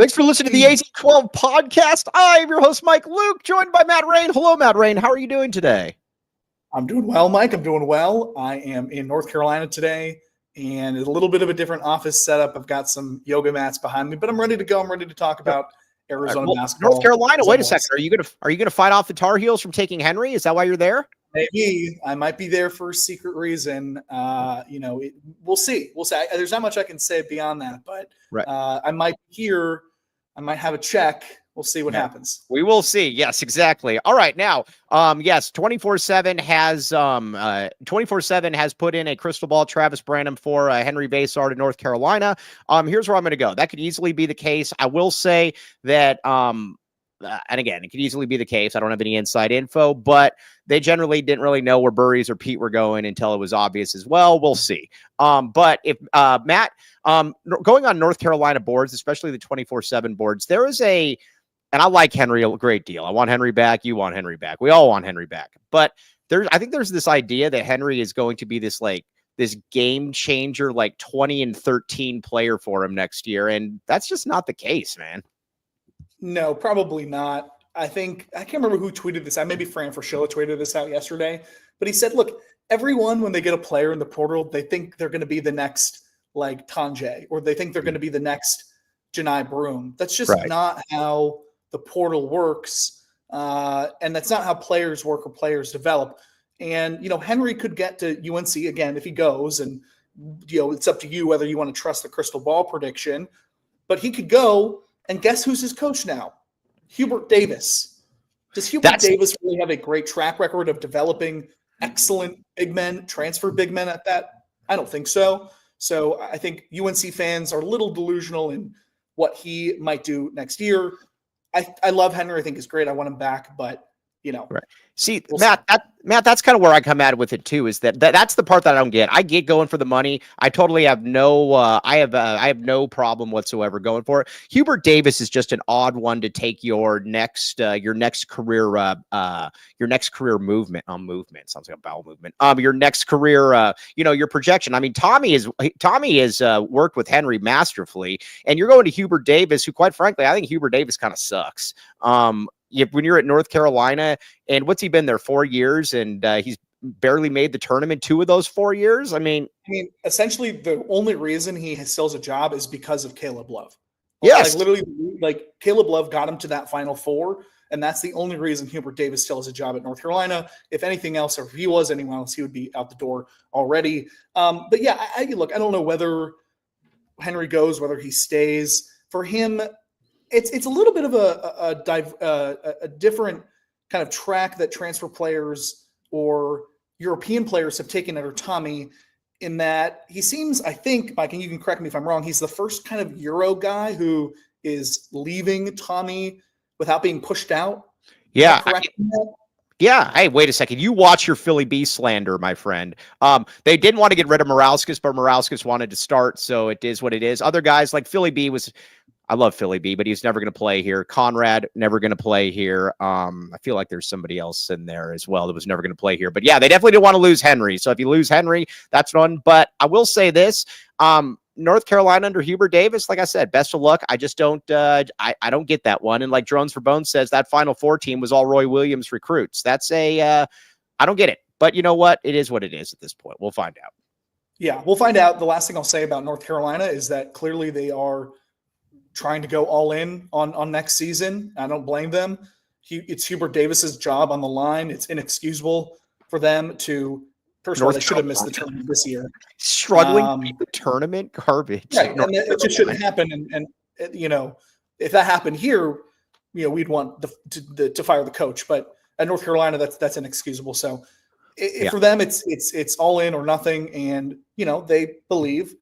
Thanks for listening to the AZ12 podcast. I'm your host, Mike Luke, joined by Matt Rein. Hello, Matt Rein. How are you doing today? I'm doing well, Mike. I'm doing well. I am in North Carolina today, and a little bit of a different office setup. I've got some yoga mats behind me, but I'm ready to go. I'm ready to talk about Arizona basketball. North Carolina. Wait a second. Are you gonna fight off the Tar Heels from taking Henry? Is that why you're there? Maybe I might be there for a secret reason. We'll see. We'll see. There's not much I can say beyond that, but I might be here. I might have a check. We'll see what happens. We will see. Yes, exactly. All right. Now, yes, 24/7 has put in a crystal ball Travis Branham for Henry Vassar to North Carolina. Here's where I'm going to go. That could easily be the case. I will say that, and again, it could easily be the case. I don't have any inside info, but they generally didn't really know where Burries or Pete were going until it was obvious as well. We'll see. But if Matt, going on North Carolina boards, especially the 24/7 boards, there is and I like Henry a great deal. I want Henry back. You want Henry back. We all want Henry back. But I think there's this idea that Henry is going to be this game changer, 20-13 player for him next year. And that's just not the case, man. No, probably not. I can't remember who tweeted this out. Maybe Fran Fraschilla tweeted this out yesterday. But he said, look, everyone, when they get a player in the portal, they think they're going to be the next Tanjay, or they think they're going to be the next Janai Broome. That's just not how the portal works. And that's not how players work or players develop. And, Henry could get to UNC again if he goes, and, it's up to you whether you want to trust the crystal ball prediction, but he could go, and guess who's his coach now? Hubert Davis. Does Hubert Davis really have a great track record of developing excellent big men, transfer big men at that? I don't think so. So I think UNC fans are a little delusional in what he might do next year. I love Henry. I think he's great. I want him back, but See, Matt, that's kind of where I come at with it too. Is that's the part that I don't get. I get going for the money. I totally have no. I have no problem whatsoever going for it. Hubert Davis is just an odd one to take your next career movement. Sounds like a bowel movement. Your next career. Your projection. I mean, Tommy has worked with Henry masterfully, and you're going to Hubert Davis, who, quite frankly, I think Hubert Davis kind of sucks. When you're at North Carolina, and what's he been there 4 years, and he's barely made the tournament 2 of those 4 years. I mean, essentially the only reason he still has a job is because of Caleb Love. Yes, literally, Caleb Love got him to that Final Four, and that's the only reason Hubert Davis still has a job at North Carolina. If anything else, or if he was anyone else, he would be out the door already. But yeah, I don't know whether Henry goes, whether he stays. For him, it's a little bit of a different kind of track that transfer players or European players have taken under Tommy, in that he seems, I think, Mike, and you can correct me if I'm wrong, he's the first kind of Euro guy who is leaving Tommy without being pushed out. Yeah. Yeah. Hey, wait a second. You watch your Philly B slander, my friend. They didn't want to get rid of Morauskas, but Morauskas wanted to start, so it is what it is. Other guys like Philly B I love Philly B, but he's never going to play here. Conrad, never going to play here. I feel like there's somebody else in there as well that was never going to play here. But yeah, they definitely didn't want to lose Henry. So if you lose Henry, that's one. But I will say this, North Carolina under Hubert Davis, like I said, best of luck. I just don't, I don't get that one. And like Drones for Bones says, that Final Four team was all Roy Williams recruits. That's I don't get it. But you know what? It is what it is at this point. We'll find out. Yeah, we'll find out. The last thing I'll say about North Carolina is that clearly they are trying to go all in on next season. I don't blame them. It's Hubert Davis's job on the line. It's inexcusable for them to. First of all, they should have missed the tournament this year. Struggling the tournament, garbage. Right, and it just shouldn't happen. And if that happened here, we'd want to fire the coach. But at North Carolina, that's inexcusable. So for them, it's all in or nothing. And they believe,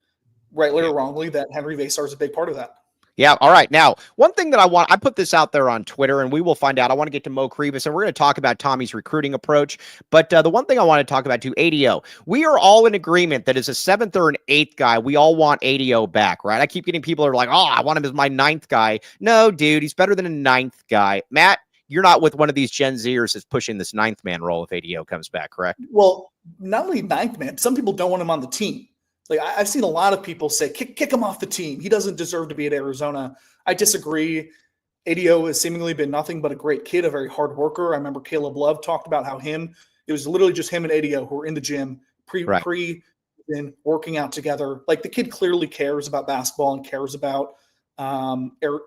rightly or wrongly, that Henry Vassar is a big part of that. Yeah. All right. Now, one thing that I put this out there on Twitter, and we will find out. I want to get to Mo Crie, and we're going to talk about Tommy's recruiting approach. But the one thing I want to talk about too, ADO. We are all in agreement that as a 7th or an 8th guy, we all want ADO back, right? I keep getting people that are like, oh, I want him as my 9th guy. No, dude, he's better than a 9th guy. Matt, you're not with one of these Gen Zers that's pushing this 9th man role if ADO comes back, correct? Well, not only 9th man, some people don't want him on the team. Like I've seen a lot of people say, kick him off the team. He doesn't deserve to be at Arizona. I disagree. ADO has seemingly been nothing but a great kid, a very hard worker. I remember Caleb Love talked about how it was literally just him and ADO who were in the gym then working out together. Like the kid clearly cares about basketball and cares about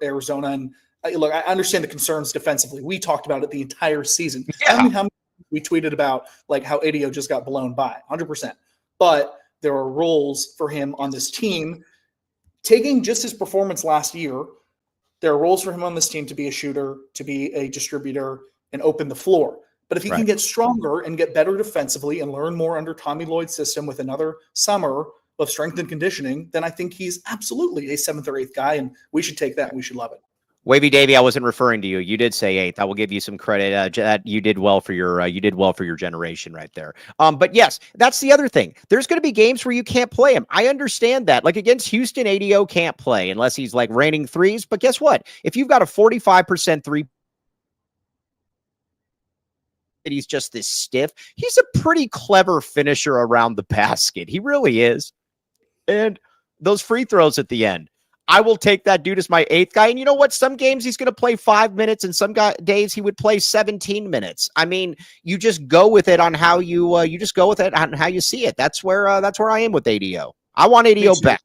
Arizona. And look, I understand the concerns defensively. We talked about it the entire season. Yeah. I mean, how many we tweeted about like how ADO just got blown by 100%. But there are roles for him on this team. Taking just his performance last year, there are roles for him on this team to be a shooter, to be a distributor, and open the floor. But if he can get stronger and get better defensively and learn more under Tommy Lloyd's system with another summer of strength and conditioning, then I think he's absolutely a 7th or 8th guy, and we should take that and we should love it. Wavy Davy, I wasn't referring to you. You did say 8th. I will give you some credit. You did well for your generation right there. But yes, that's the other thing. There's going to be games where you can't play him. I understand that. Like against Houston, ADO can't play unless he's like raining threes. But guess what? If you've got a 45% three, he's just this stiff. He's a pretty clever finisher around the basket. He really is. And those free throws at the end, I will take that dude as my 8th guy. And you know what? Some games he's going to play 5 minutes, and some days he would play 17 minutes. I mean, you just go with it on how you go with it on how you see it. That's where I am with ADO. I want ADO back.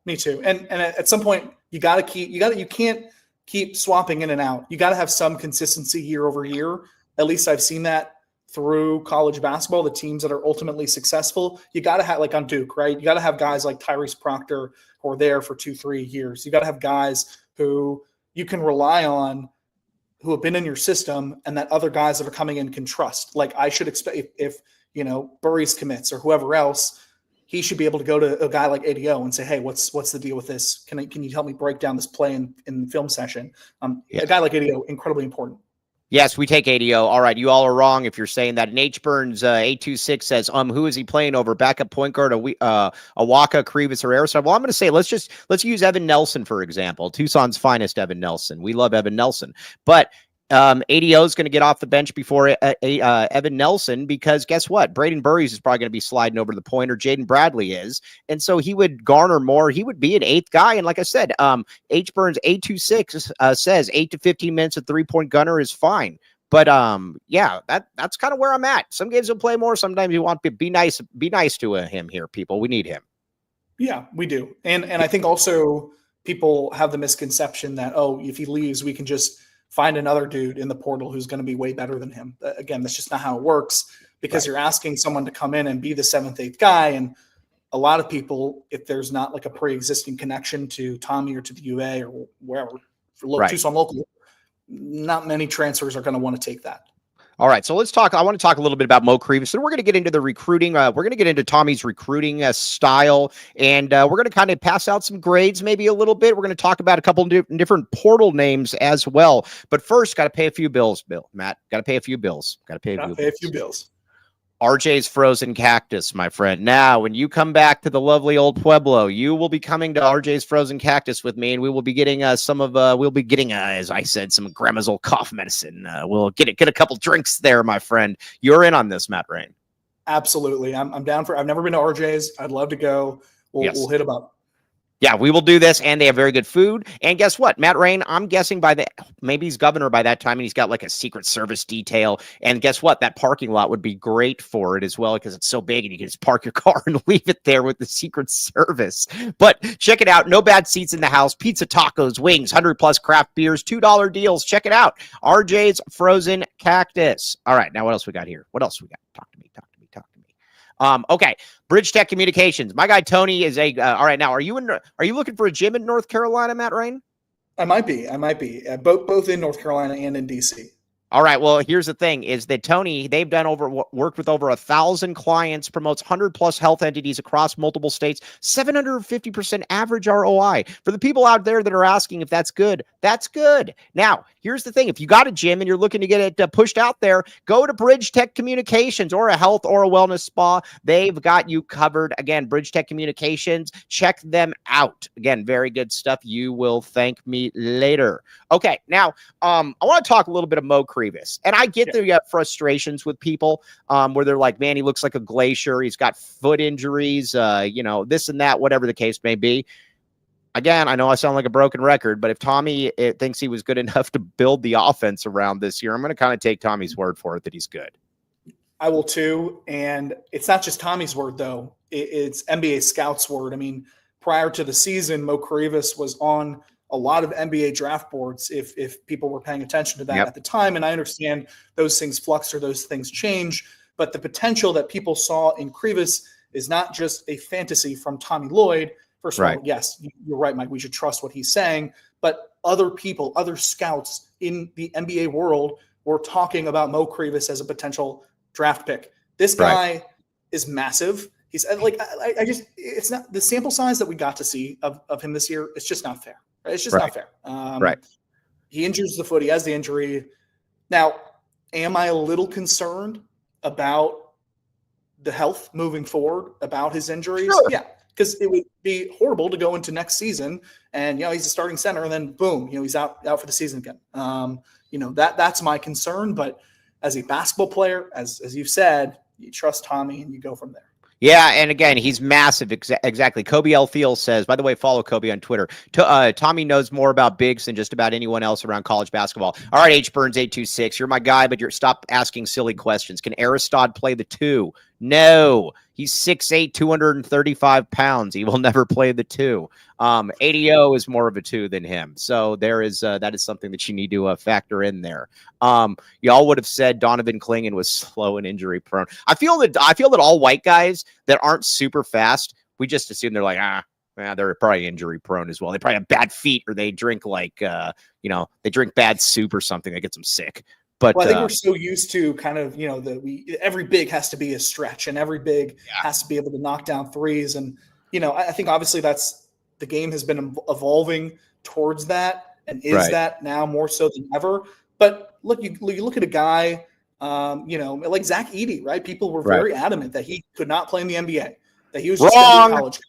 Me too. And at some point you can't keep swapping in and out. You got to have some consistency year over year. At least I've seen that through college basketball, the teams that are ultimately successful. You got to have, like on Duke, right? You got to have guys like Tyrese Proctor who are there for 2-3 years. You got to have guys who you can rely on, who have been in your system, and that other guys that are coming in can trust. Like I should expect if Burries commits or whoever else, he should be able to go to a guy like ADO and say, hey, what's the deal with this? Can you help me break down this play in the film session? A guy like ADO, incredibly important. Yes, we take ADO. All right, you all are wrong if you're saying that. And H Burns 826 says, who is he playing over? Backup point guard, Awaka, Krivitz, or Arizona? Well, I'm going to say let's use Evan Nelson for example. Tucson's finest, Evan Nelson. We love Evan Nelson, but ADO is going to get off the bench before Evan Nelson because guess what? Braden Burries is probably going to be sliding over to the point, or Jaden Bradley is, and so he would garner more. He would be an 8th guy, and like I said, H Burns 826 says 8 to 15 minutes of 3-point gunner is fine. But yeah, that's kind of where I'm at. Some games he'll play more. Sometimes you want to be nice to him here, people. We need him. Yeah, we do, and I think also people have the misconception that if he leaves, we can just find another dude in the portal who's going to be way better than him. Again, that's just not how it works because you're asking someone to come in and be the 7th, 8th guy. And a lot of people, if there's not like a pre-existing connection to Tommy or to the UA or wherever, for Tucson local, not many transfers are going to want to take that. All right, so let's talk. I want to talk a little bit about Mo Crie. So we're going to get into the recruiting. We're going to get into Tommy's recruiting style, and we're going to kind of pass out some grades maybe a little bit. We're going to talk about a couple of different portal names as well. But first, got to pay a few bills, Matt. Got to pay a few bills. RJ's Frozen Cactus, my friend. Now, when you come back to the lovely old Pueblo, you will be coming to RJ's Frozen Cactus with me, and we will be getting as I said, some grandma's old cough medicine. We'll get a couple drinks there, my friend. You're in on this, Matt Rein. Absolutely. I'm down for. I've never been to RJ's. I'd love to go. We'll hit them up. Yeah, we will do this, and they have very good food. And guess what? Matt Rein, I'm guessing maybe he's governor by that time, and he's got like a Secret Service detail. And guess what? That parking lot would be great for it as well because it's so big, and you can just park your car and leave it there with the Secret Service. But check it out. No bad seats in the house. Pizza, tacos, wings, 100+ craft beers, $2 deals. Check it out. RJ's Frozen Cactus. All right, now what else we got here? Talk to me. Okay. Bridge Tech Communications. My guy Tony is all right. Now, are you looking for a gym in North Carolina, Matt Rein? I might be. Both in North Carolina and in DC. All right. Well, here's the thing is that Tony, they've worked with over 1,000 clients, promotes 100+ health entities across multiple states, 750% average ROI. For the people out there that are asking if that's good, that's good. Now, here's the thing. If you got a gym and you're looking to get it pushed out there, go to Bridge Tech Communications or a health or a wellness spa. They've got you covered. Again, Bridge Tech Communications. Check them out. Again, very good stuff. You will thank me later. Okay. Now, I want to talk a little bit of Mo Crie. Krivas. And I get the frustrations with people where they're like, man, he looks like a glacier. He's got foot injuries, this and that, whatever the case may be. Again, I know I sound like a broken record, but if Tommy thinks he was good enough to build the offense around this year, I'm going to kind of take Tommy's word for it that he's good. I will too. And it's not just Tommy's word, though. It's NBA scouts' word. I mean, prior to the season, Mo Crie was on a lot of NBA draft boards if people were paying attention to that at the time. And I understand those things flux or those things change. But the potential that people saw in Crie is not just a fantasy from Tommy Lloyd. First of all, yes, you're right, Mike. We should trust what he's saying. But other people, other scouts in the NBA world were talking about Mo Crie as a potential draft pick. This guy is massive. He's like, it's not the sample size that we got to see of him this year. It's just not fair. Right? It's just not fair. He injures the foot. He has the injury. Now, am I a little concerned about the health moving forward, about his injuries? Sure. Yeah. Because it would be horrible to go into next season and, he's a starting center and then boom, he's out for the season again. That's my concern. But as a basketball player, as you've said, you trust Tommy and you go from there. Yeah, and again, he's massive. Exactly. Kobe L. Thiel says, by the way, follow Kobe on Twitter. Tommy knows more about bigs than just about anyone else around college basketball. All right, H. Burns 826, you're my guy, but stop asking silly questions. Can Aristod play the 2? No. He's 6'8", 235 pounds. He will never play the 2. ADO is more of a 2 than him. So there is that is something that you need to factor in there. Y'all would have said Donovan Clingan was slow and injury prone. I feel that all white guys that aren't super fast, we just assume they're like, they're probably injury prone as well. They probably have bad feet or they drink they drink bad soup or something that gets them sick. But I think we're so used to kind of, every big has to be a stretch and every big has to be able to knock down threes. And, I think obviously the game has been evolving towards that and is that now more so than ever. But look, you look at a guy, like Zach Edey, right? People were very adamant that he could not play in the NBA, that he was just going to college.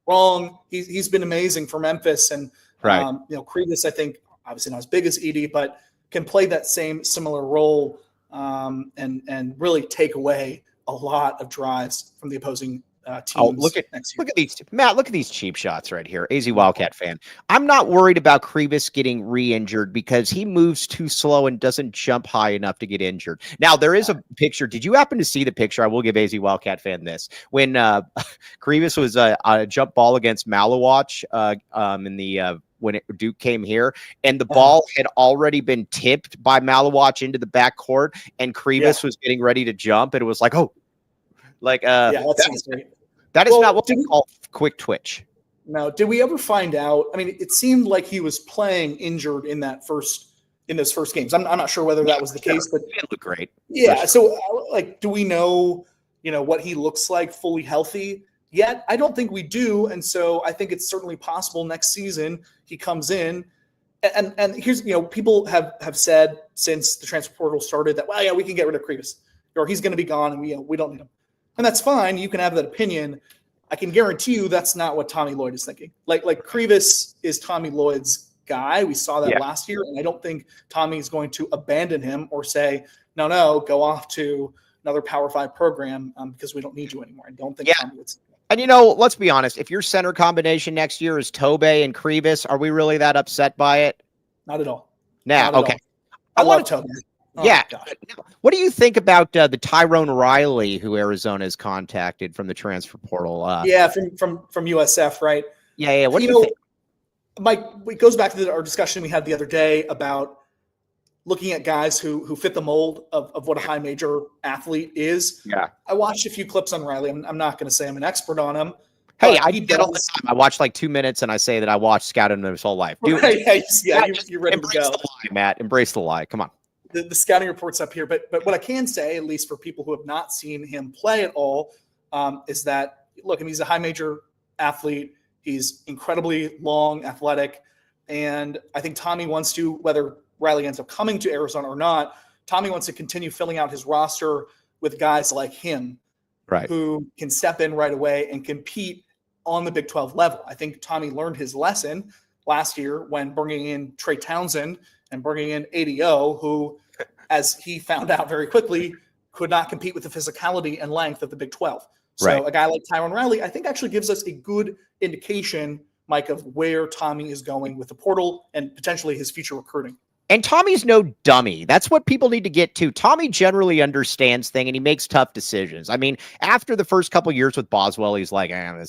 Wrong. He's been amazing for Memphis. And, Crie, I think, obviously not as big as Edey, but can play that similar role and really take away a lot of drives from the opposing teams. Look at these, Matt. Look at these cheap shots right here. AZ Wildcat fan. I'm not worried about Crie getting re-injured because he moves too slow and doesn't jump high enough to get injured. Now there is a picture. Did you happen to see the picture? I will give AZ Wildcat fan this. When Crie was a jump ball against Malawach in the when Duke came here, and the ball had already been tipped by Malawach into the backcourt, and Crie was getting ready to jump, and it was like, that is not what we call quick twitch. Now, did we ever find out? I mean, it seemed like he was playing injured in those first games. I'm not sure whether that was the case, but it looked great. Yeah. So, do we know, what he looks like fully healthy yet? I don't think we do, and so I think it's certainly possible next season he comes in. And here's, people have said since the transfer portal started that, we can get rid of Crie, or he's going to be gone, and we don't need him. And that's fine. You can have that opinion. I can guarantee you that's not what Tommy Lloyd is thinking. Like Crie is Tommy Lloyd's guy. We saw that last year, and I don't think Tommy is going to abandon him or say, no, go off to another Power 5 program because we don't need you anymore. I don't think Tommy would say that. And, let's be honest. If your center combination next year is Tobey and Crie, are we really that upset by it? Not at all. Now, okay. I love Tobey. What do you think about the Tyrone Riley, who Arizona has contacted from the transfer portal? From USF, right? Yeah. What do you think? Mike, it goes back to our discussion we had the other day about looking at guys who fit the mold of what a high major athlete is. Yeah. I watched a few clips on Riley. I'm not going to say I'm an expert on him. Hey, I do that all the time. I watch like 2 minutes and I say that I watched scouting his whole life. You're ready to go. Embrace the lie, Matt. Embrace the lie. Come on. The scouting report's up here, but what I can say, at least for people who have not seen him play at all, is that, look, he's a high major athlete. He's incredibly long, athletic, and I think Tommy wants to, whether Riley ends up coming to Arizona or not, Tommy wants to continue filling out his roster with guys like him, who can step in right away and compete on the Big 12 level. I think Tommy learned his lesson last year when bringing in Trey Townsend and bringing in ADO, who as he found out very quickly, could not compete with the physicality and length of the Big 12. So Right. a guy like Tyrone Riley, I think actually gives us a good indication, Mike, of where Tommy is going with the portal and potentially his future recruiting. And Tommy's no dummy. That's what people need to get to. Tommy generally understands things and he makes tough decisions. I mean, after the first couple years with Boswell, he's like, I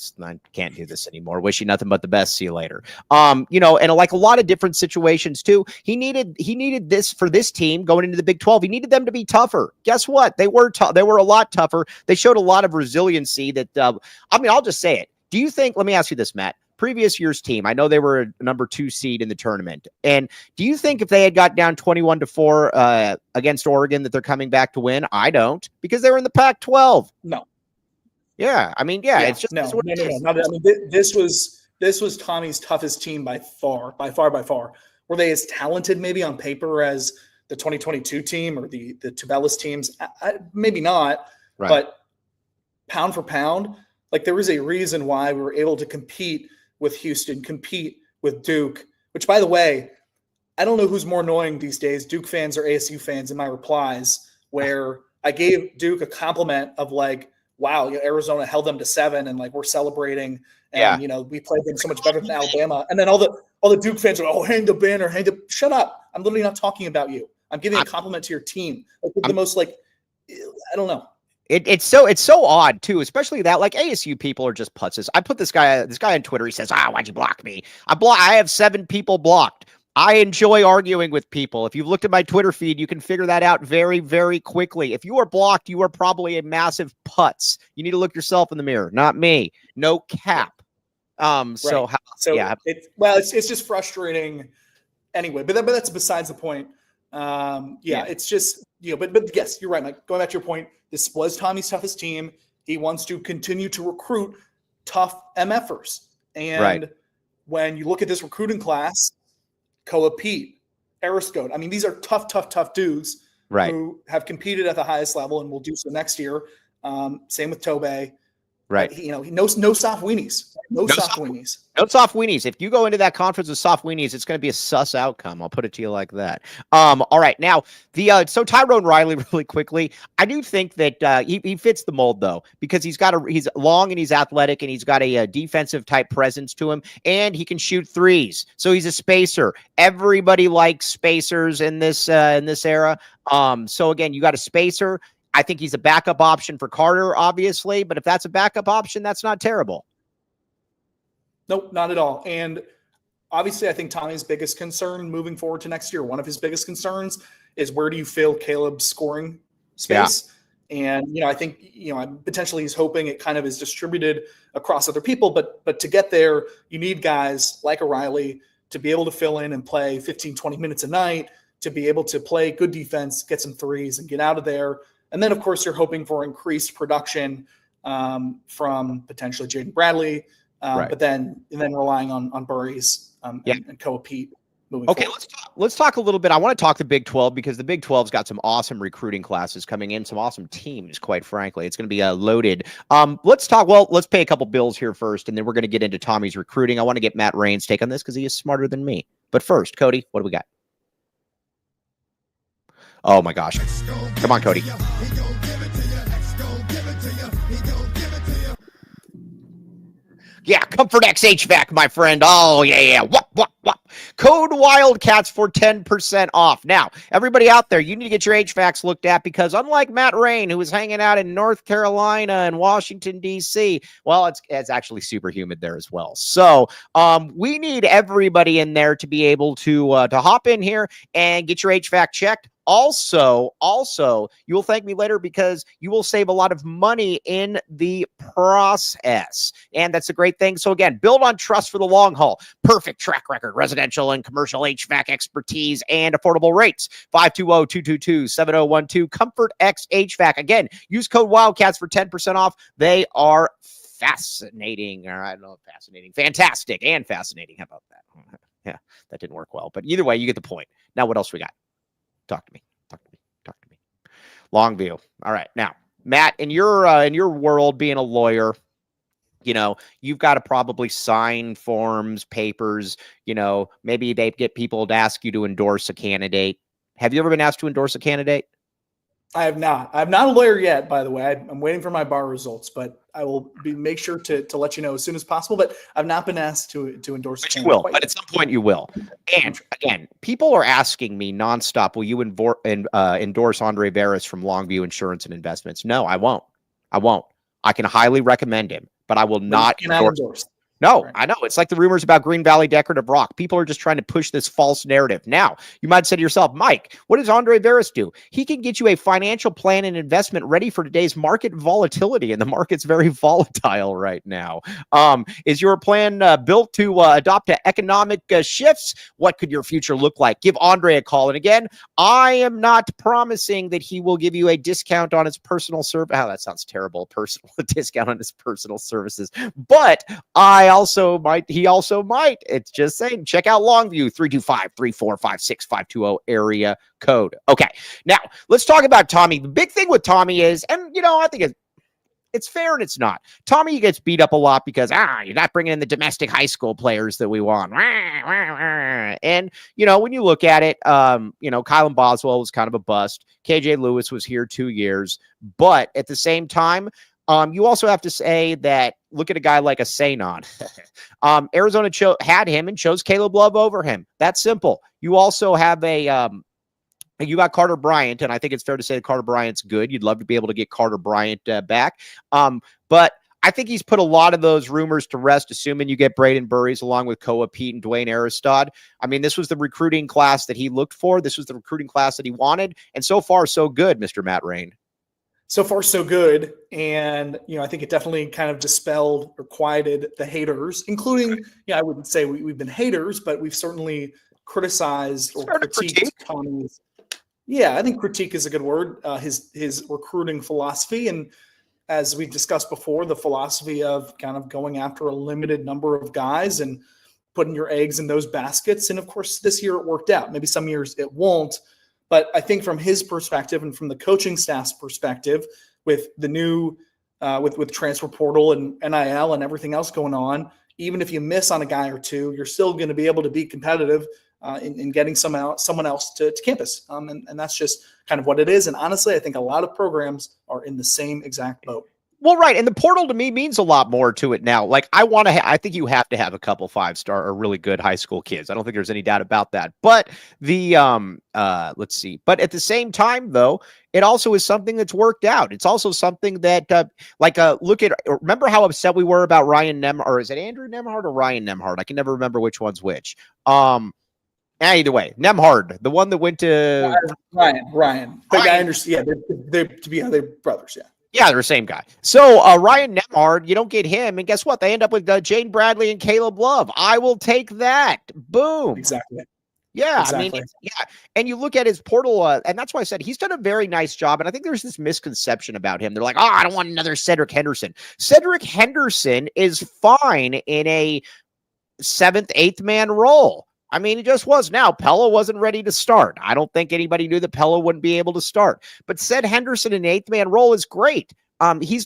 can't do this anymore. Wish you nothing but the best. See you later. And like a lot of different situations too. He needed this for this team going into the Big 12. He needed them to be tougher. Guess what? They were tough. They were a lot tougher. They showed a lot of resiliency that, I'll just say it. Do you think, let me ask you this, Matt, previous year's team, I know they were a number 2 seed in the tournament. And do you think if they had got down 21-4 against Oregon that they're coming back to win? I don't, because they were in the Pac-12. No. Yeah. I mean, yeah. It's just no. This was Tommy's toughest team by far. Were they as talented maybe on paper as the 2022 team or the Tubelis teams? Maybe not. Right. But pound for pound, like there was a reason why we were able to compete with Houston, compete with Duke, which, by the way, I don't know who's more annoying these days, Duke fans or ASU fans in my replies, where I gave Duke a compliment of like, wow, Arizona held them to 7 and like we're celebrating and we played them so much better than Alabama. And then all the Duke fans are, hang the banner, shut up. I'm literally not talking about you. I'm giving a compliment to your team. Like the most like, I don't know. It's so odd too, especially that like ASU people are just putzes. I put this guy on Twitter. He says, why'd you block me? I have 7 people blocked. I enjoy arguing with people. If you've looked at my Twitter feed, you can figure that out very, very quickly. If you are blocked, you are probably a massive putz. You need to look yourself in the mirror, not me. No cap. Right. It's just frustrating anyway, but that's besides the point. It's just, but yes, you're right, Mike. Going back to your point, this was Tommy's toughest team. He wants to continue to recruit tough MFers. And when you look at this recruiting class, Koa Pete, Ariscote, I mean, these are tough dudes who have competed at the highest level and will do so next year. Same with Tobey. Right. No soft weenies. No soft weenies. No soft weenies. If you go into that conference with soft weenies, it's going to be a sus outcome. I'll put it to you like that. All right. Now, so Tyrone Riley, really quickly, I do think that he fits the mold, though, because he's long and he's athletic and he's got a defensive type presence to him, and he can shoot threes. So he's a spacer. Everybody likes spacers in this era. So again, you got a spacer. I think he's a backup option for Carter, obviously, but if that's a backup option, that's not terrible. Nope, not at all. And obviously, I think Tommy's biggest concern moving forward to next year, one of his biggest concerns is where do you fill Caleb's scoring space? Yeah. And, I think, potentially he's hoping it kind of is distributed across other people, but to get there, you need guys like O'Reilly to be able to fill in and play 15, 20 minutes a night, to be able to play good defense, get some threes and get out of there. And then, of course, you're hoping for increased production from potentially Jaden Bradley, but then relying on Burries and Koa Pete moving forward. Let's talk a little bit. I want to talk the Big 12 because the Big 12's got some awesome recruiting classes coming in, some awesome teams, quite frankly. It's going to be loaded. Let's pay a couple bills here first, and then we're going to get into Tommy's recruiting. I want to get Matt Rein's take on this because he is smarter than me. But first, Cody, what do we got? Oh my gosh. Come on, Cody. Yeah, Comfort X HVAC, my friend. Oh, yeah. What? Code Wildcats for 10% off. Now, everybody out there, you need to get your HVACs looked at because unlike Matt Rein, who was hanging out in North Carolina and Washington, D.C., well, it's actually super humid there as well. So we need everybody in there to be able to hop in here and get your HVAC checked. Also, you will thank me later because you will save a lot of money in the process. And that's a great thing. So again, build on trust for the long haul. Perfect track record, residential and commercial HVAC expertise and affordable rates. 520-222-7012. Comfort X HVAC. Again, use code Wildcats for 10% off. They are fascinating. Or I don't know, fascinating. Fantastic and fascinating. How about that? Yeah, that didn't work well. But either way, you get the point. Now, what else we got? Talk to me. Longview. All right. Now, Matt, in your world, being a lawyer, you've got to probably sign forms, papers, maybe they get people to ask you to endorse a candidate. Have you ever been asked to endorse a candidate? I have not. I'm not a lawyer yet, by the way. I'm waiting for my bar results, but I will make sure to let you know as soon as possible. But I've not been asked to endorse. But you will. But at some point you will. And again, people are asking me nonstop, will you endorse Andre Barris from Longview Insurance and Investments? No, I won't. I can highly recommend him, but I will not endorse. No, right. I know. It's like the rumors about Green Valley Decorative Rock. People are just trying to push this false narrative. Now, you might say to yourself, Mike, what does Andre Barris do? He can get you a financial plan and investment ready for today's market volatility, and the market's very volatile right now. Is your plan built to adopt to economic shifts? What could your future look like? Give Andre a call. And again, I am not promising that he will give you a discount on his personal service. Oh, that sounds terrible. A discount on his personal services. But he also might. It's just saying, check out Longview, 325-345-6520 area code. Okay. Now let's talk about Tommy. The big thing with Tommy is, and I think it's fair and it's not. Tommy gets beat up a lot because, you're not bringing in the domestic high school players that we want. And, when you look at it, Kylan Boswell was kind of a bust. KJ Lewis was here 2 years, but at the same time, you also have to say that look at a guy like a Sanon. Arizona had him and chose Caleb Love over him. That's simple. You also have you got Carter Bryant, and I think it's fair to say that Carter Bryant's good. You'd love to be able to get Carter Bryant back. But I think he's put a lot of those rumors to rest, assuming you get Braden Burries along with Koa Pete and Dwayne Aristod. I mean, this was the recruiting class that he looked for. This was the recruiting class that he wanted. And so far, so good, Mr. Matt Rein. So far, so good. And, I think it definitely kind of dispelled or quieted the haters, including, I wouldn't say we've been haters, but we've certainly criticized or critiqued Tommy's. Yeah, I think critique is a good word. His recruiting philosophy. And as we've discussed before, the philosophy of kind of going after a limited number of guys and putting your eggs in those baskets. And of course, this year it worked out. Maybe some years it won't. But I think from his perspective and from the coaching staff's perspective, with the new with transfer portal and NIL and everything else going on, even if you miss on a guy or two, you're still going to be able to be competitive in getting someone else to campus. And that's just kind of what it is. And honestly, I think a lot of programs are in the same exact boat. Well, right. And the portal to me means a lot more to it now. Like I think you have to have a couple 5-star or really good high school kids. I don't think there's any doubt about that. But let's see. But at the same time, though, it also is something that's worked out. It's also something that remember how upset we were about Ryan Nemhard, or is it Andrew Nemhard or Ryan Nemhard? I can never remember which one's which. Either way, Nemhard, the one that went to Ryan. The guy understands. Yeah, they're brothers. Yeah. Yeah, they're the same guy. So Ryan Nemhard, you don't get him, and guess what? They end up with Jane Bradley and Caleb Love. I will take that. Boom. Exactly. Yeah, exactly. I mean, yeah. And you look at his portal, and that's why I said he's done a very nice job. And I think there's this misconception about him. They're like, I don't want another Cedric Henderson. Cedric Henderson is fine in a 7th, 8th man role. I mean, he just was. Now, Pella wasn't ready to start. I don't think anybody knew that Pella wouldn't be able to start. But Ced Henderson in 8th man role is great. He's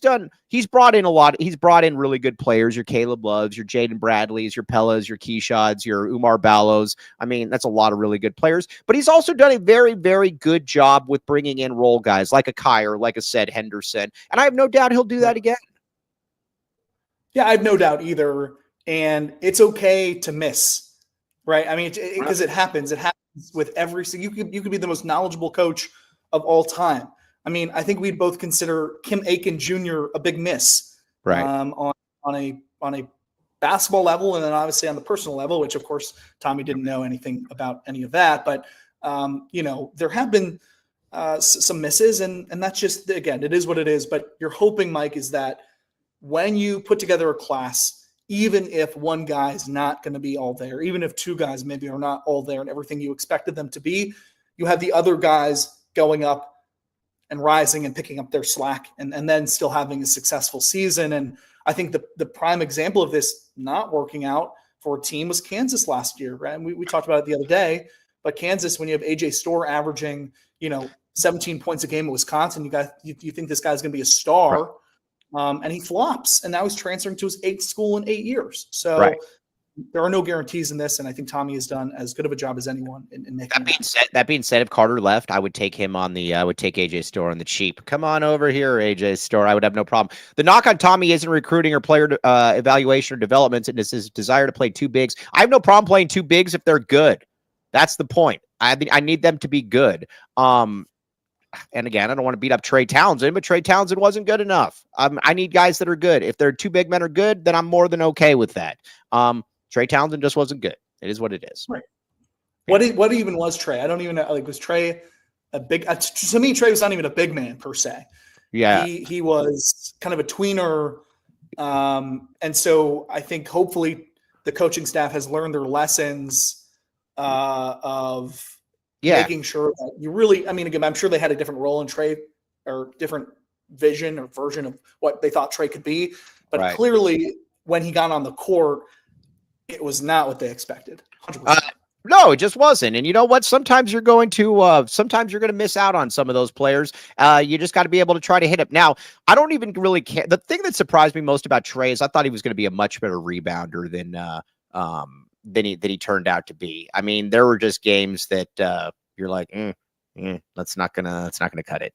brought in really good players, your Caleb Loves, your Jaden Bradleys, your Pellas, your Keyshods, your Umar Ballos. I mean, that's a lot of really good players, but he's also done a very, very good job with bringing in role guys like a Kyer, like a Ced Henderson. And I have no doubt he'll do that again. Yeah, I have no doubt either. And it's okay to miss. Right. I mean, because it happens. It happens with every single. You could be the most knowledgeable coach of all time. I mean, I think we'd both consider Kim Aiken Jr. a big miss, right? On a basketball level, and then obviously on the personal level, which of course Tommy didn't know anything about any of that. But there have been some misses, and that's just, again, it is what it is. But you're hoping, Mike, is that when you put together a class, even if one guy is not going to be all there, even if two guys maybe are not all there and everything you expected them to be, you have the other guys going up and rising and picking up their slack and then still having a successful season. And I think the prime example of this not working out for a team was Kansas last year, right? And we talked about it the other day, but Kansas, when you have AJ Storr averaging, 17 points a game at Wisconsin, you think this guy's going to be a star. Right. And he flops, and now he's transferring to his 8th school in 8 years. So, right. there are no guarantees in this, and I think Tommy has done as good of a job as anyone in making that being said, if Carter left, I would take him on the I would take AJ Storr on the cheap. Come on over here, AJ Storr. I would have no problem. The knock on Tommy isn't recruiting or player evaluation or development, and it's his desire to play two bigs. I have no problem playing two bigs if they're good. That's the point. I need them to be good. And again, I don't want to beat up Trey Townsend, but Trey Townsend wasn't good enough. I need guys that are good. If their two big men are good, then I'm more than okay with that. Trey Townsend just wasn't good. It is what it is. Right. What even was Trey? I don't even know. Like, was Trey a big? To me, Trey was not even a big man per se. Yeah, he was kind of a tweener, and so I think hopefully the coaching staff has learned their lessons of making sure that you really. I mean, again, I'm sure they had a different role in Trey or different vision or version of what they thought Trey could be, but clearly when he got on the court, it was not what they expected. 100%. No, it just wasn't. And you know what? Sometimes you're going to miss out on some of those players. You just got to be able to try to hit it. Now, I don't even really care. The thing that surprised me most about Trey is I thought he was going to be a much better rebounder than he turned out to be. I mean, there were just games that you're like, that's not gonna cut it.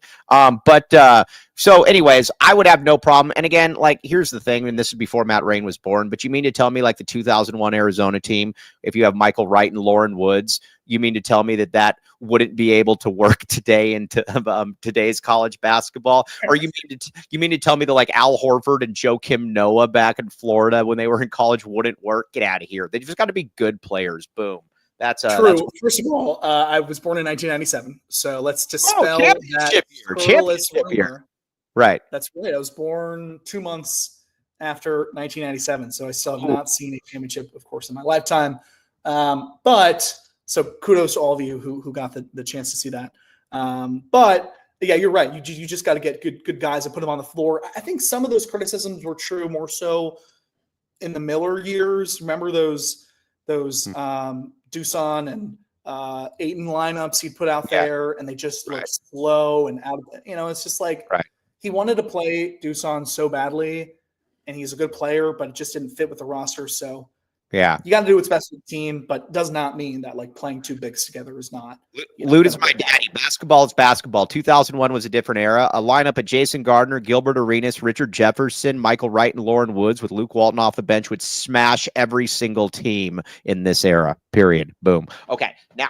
So anyways, I would have no problem. And again, like, here's the thing, and this is before Matt Rein was born, but you mean to tell me, like, the 2001 Arizona team, if you have Michael Wright and Lauren Woods, you mean to tell me that wouldn't be able to work today into today's college basketball? Or you mean to tell me that, like, Al Horford and Joakim Noah back in Florida when they were in college wouldn't work? Get out of here. They just got to be good players. Boom. That's true. First of all, I was born in 1997, so let's dispel that championship year. Right. That's right. I was born 2 months after 1997, so I still have not seen a championship, of course, in my lifetime. But so kudos to all of you who got the chance to see that. But yeah, you're right. You just got to get good guys and put them on the floor. I think some of those criticisms were true more so in the Miller years. Remember those Dusan and Ayton lineups he'd put out there, and they just looked slow and out of it. It's just like he wanted to play Dusan so badly, and he's a good player, but it just didn't fit with the roster. So you got to do what's best for the team, but does not mean that, like, playing two bigs together is not. Lloyd is my daddy. Basketball is basketball. 2001 was a different era. A lineup of Jason Gardner, Gilbert Arenas, Richard Jefferson, Michael Wright, and Lauren Woods with Luke Walton off the bench would smash every single team in this era. Period. Boom. Okay. Now,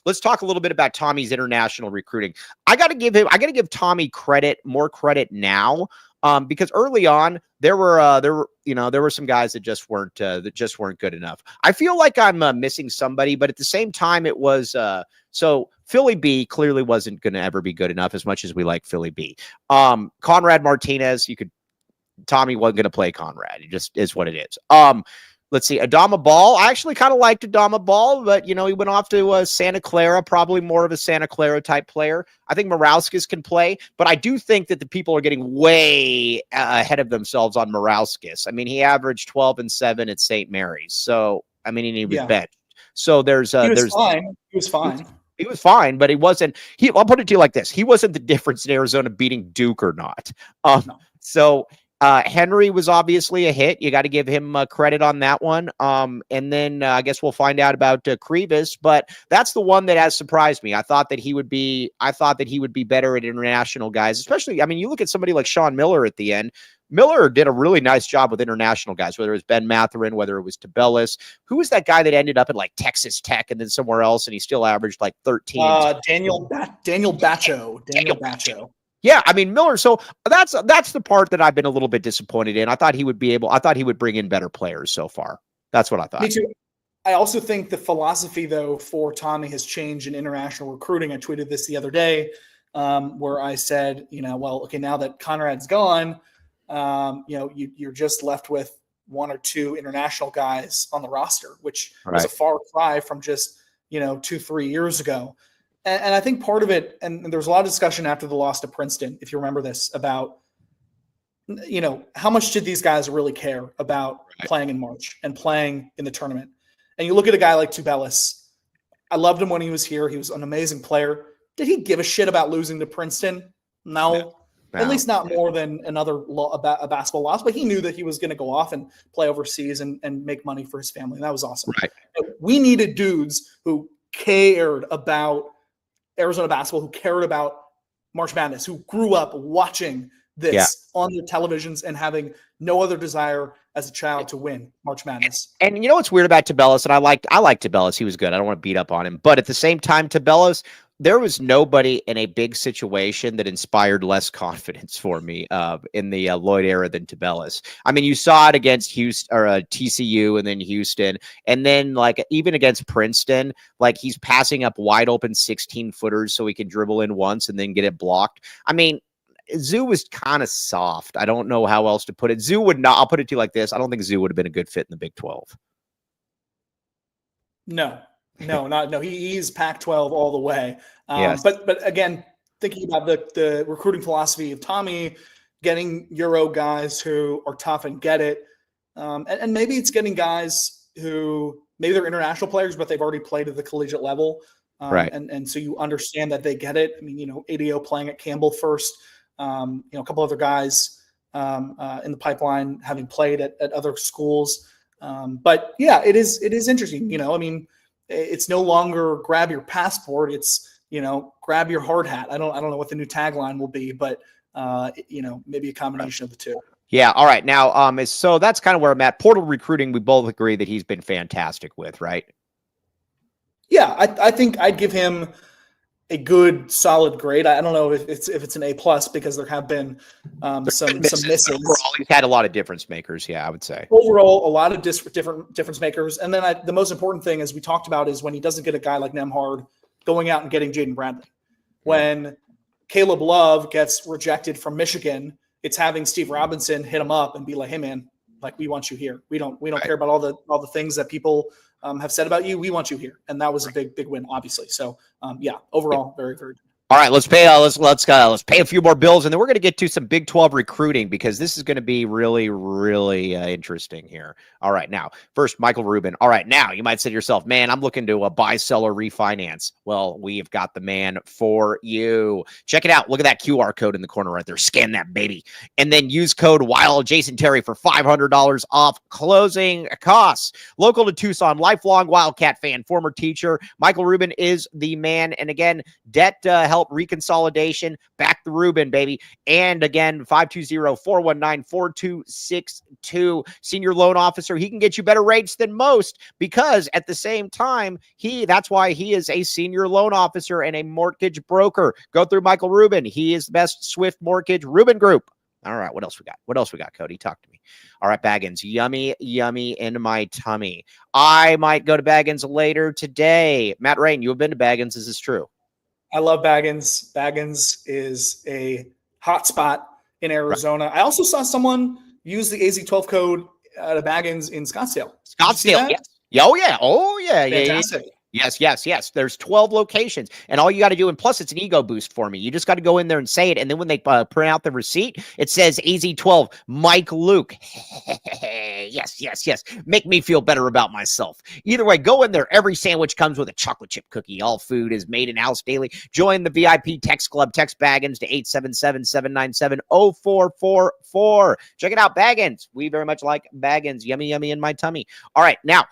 let's talk a little bit about Tommy's international recruiting. I got to give Tommy more credit now. Because early on there were some guys that just weren't good enough. I feel like I'm missing somebody, but at the same time it was so Philly B clearly wasn't going to ever be good enough as much as we like Philly B. Conrad Martinez, Tommy wasn't going to play Conrad. It just is what it is. Let's see, Adama Ball. I actually kind of liked Adama Ball, but, he went off to Santa Clara, probably more of a Santa Clara type player. I think Morauskas can play, but I do think that the people are getting way ahead of themselves on Morauskas. I mean, he averaged 12 and 7 at St. Mary's. So, I mean, he was benched. So He was fine, but he wasn't. I'll put it to you like this. He wasn't the difference in Arizona beating Duke or not. No. So Henry was obviously a hit. You got to give him credit on that one. And then I guess we'll find out about Krivas, but that's the one that has surprised me. I thought that he would be better at international guys, especially, I mean, you look at somebody like Sean Miller at the end. Miller did a really nice job with international guys, whether it was Ben Matherin, whether it was Tabellis. Who was that guy that ended up at, like, Texas Tech and then somewhere else, and he still averaged like 13? Daniel Batcho. Yeah, I mean, Miller. So that's the part that I've been a little bit disappointed in. I thought he would bring in better players so far. That's what I thought. Me too. I also think the philosophy, though, for Tommy has changed in international recruiting. I tweeted this the other day, where I said, well, okay, now that Conrad's gone, you're just left with one or two international guys on the roster, which was a far cry from just 2-3 years ago. And I think part of it, and there was a lot of discussion after the loss to Princeton, if you remember this, about, how much did these guys really care about playing in March and playing in the tournament? And you look at a guy like Tubelis. I loved him when he was here. He was an amazing player. Did he give a shit about losing to Princeton? No. At least not more than a basketball loss, but he knew that he was going to go off and play overseas and make money for his family. And that was awesome. Right. We needed dudes who cared about Arizona basketball, who cared about March Madness, who grew up watching this on their televisions and having no other desire as a child to win March Madness. And you know what's weird about Tabellis? And I liked Tabellis. He was good. I don't want to beat up on him. But at the same time, Tabellis, there was nobody in a big situation that inspired less confidence for me in the Lloyd era than Tabellis. I mean, you saw it against Houston or TCU and then Houston. And then like even against Princeton, like he's passing up wide open 16-footers so he can dribble in once and then get it blocked. I mean, Zoo was kind of soft. I don't know how else to put it. Zoo would not. I'll put it to you like this. I don't think Zoo would have been a good fit in the Big 12. No. He's Pac-12 all the way. Yes. But again, thinking about the recruiting philosophy of Tommy, getting Euro guys who are tough and get it, and maybe it's getting guys who maybe they're international players, but they've already played at the collegiate level, right? And so you understand that they get it. I mean, ADO playing at Campbell first, a couple other guys in the pipeline having played at other schools. But yeah, it is interesting. I mean, it's no longer grab your passport. It's, grab your hard hat. I don't know what the new tagline will be, but maybe a combination of the two. Yeah. All right. Now, so that's kind of where I'm at. Portal recruiting, we both agree that he's been fantastic with, right? Yeah. I think I'd give him a good solid grade. I don't know if it's an A+ because there have been some misses. Overall, he's had a lot of difference makers. Yeah, I would say overall a lot of different difference makers. And then the most important thing, as we talked about, is when he doesn't get a guy like Nembhard going out and getting Jaden Bradley. When Caleb Love gets rejected from Michigan, it's having Steve Robinson hit him up and be like, "Hey man, like we want you here. We don't care about all the things that people have said about you. We want you here." And that was a big win, obviously. So overall, very, very good. All right, let's pay a few more bills, and then we're going to get to some Big 12 recruiting because this is going to be really, really interesting here. All right, now, first, Michael Rubin. All right, now, you might say to yourself, man, I'm looking to buy, sell, or refinance. Well, we've got the man for you. Check it out. Look at that QR code in the corner right there. Scan that, baby. And then use code WILDJasonTerry for $500 off closing costs. Local to Tucson, lifelong Wildcat fan, former teacher. Michael Rubin is the man. And again, debt help reconsolidation, back the Rubin, baby. And again, 520-419-4262, senior loan officer. He can get you better rates than most because at the same time, that's why he is a senior loan officer and a mortgage broker. Go through Michael Rubin. He is the best Swift Mortgage Rubin Group. All right, what else we got? Cody? Talk to me. All right, Baggins, yummy in my tummy. I might go to Baggins later today. Matt Rein, you have been to Baggins. Is this true? I love Baggins. Baggins is a hot spot in Arizona. Right. I also saw someone use the AZ12 code at a Baggins in Scottsdale. Yes. Oh, yeah. Fantastic. Yes. There's 12 locations, and all you got to do, and plus it's an ego boost for me. You just got to go in there and say it, and then when they print out the receipt, it says AZ12 Mike Luke. Yes. Make me feel better about myself. Either way, go in there. Every sandwich comes with a chocolate chip cookie. All food is made in-house daily. Join the VIP text club. Text Baggins to 877-797-0444. Check it out, Baggins. We very much like Baggins. Yummy in my tummy. All right, now,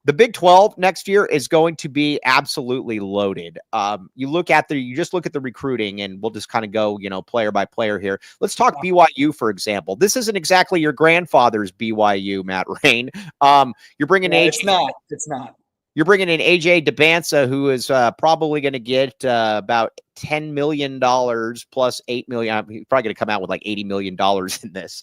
the Big 12 next year is going to be absolutely loaded. You just look at the recruiting, and we'll just kind of go, player by player here. Let's talk BYU, for example. This isn't exactly your grandfather's BYU, Matt Rein. You're bringing It's not. You're bringing in AJ DeBansa, who is probably going to get about $10 million plus $8 million. He's probably going to come out with like $80 million in this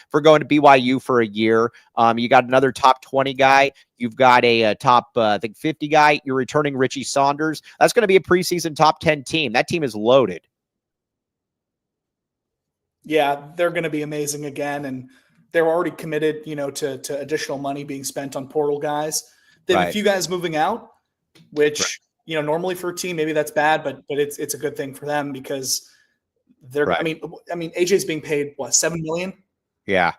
for going to BYU for a year. You got another top 20 guy. You've got a top, 50 guy. You're returning Richie Saunders. That's going to be a preseason top 10 team. That team is loaded. Yeah, they're going to be amazing again. And they're already committed, to additional money being spent on portal guys. Then a few guys moving out, which, normally for a team, maybe that's bad, but it's a good thing for them because they're, I mean, AJ's being paid what, $7 million? Yeah.